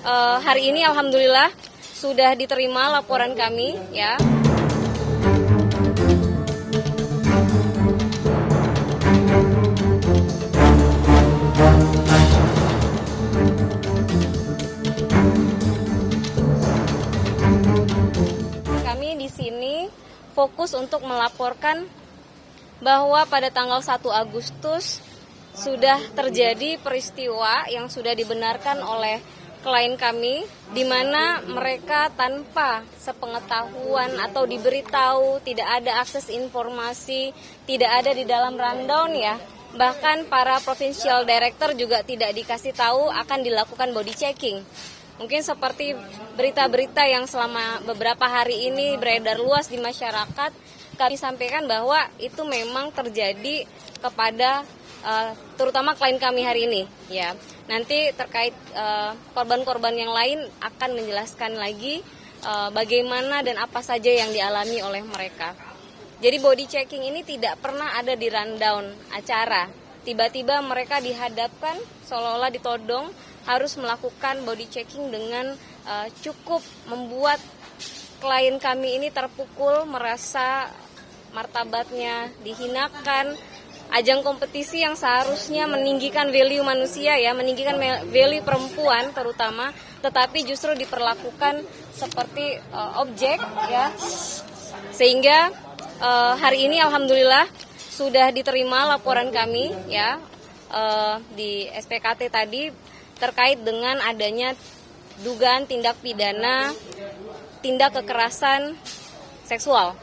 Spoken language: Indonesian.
Hari ini alhamdulillah sudah diterima laporan kami ya. Kami di sini fokus untuk melaporkan bahwa pada tanggal 1 Agustus sudah terjadi peristiwa yang sudah dibenarkan oleh klien kami, di mana mereka tanpa sepengetahuan atau diberitahu, tidak ada akses informasi, tidak ada di dalam rundown ya. Bahkan para provincial director juga tidak dikasih tahu akan dilakukan body checking. Mungkin seperti berita-berita yang selama beberapa hari ini beredar luas di masyarakat, kami sampaikan bahwa itu memang terjadi kepada terutama klien kami hari ini ya. Nanti terkait korban-korban yang lain akan menjelaskan lagi bagaimana dan apa saja yang dialami oleh mereka. Jadi body checking ini tidak pernah ada di rundown acara. Tiba-tiba mereka dihadapkan seolah-olah ditodong harus melakukan body checking dengan cukup membuat klien kami ini terpukul, merasa martabatnya dihinakan. Ajang kompetisi yang seharusnya meninggikan value manusia ya, meninggikan value perempuan terutama, tetapi justru diperlakukan seperti objek ya. Sehingga hari ini alhamdulillah sudah diterima laporan kami ya di SPKT tadi terkait dengan adanya dugaan tindak pidana tindak kekerasan seksual.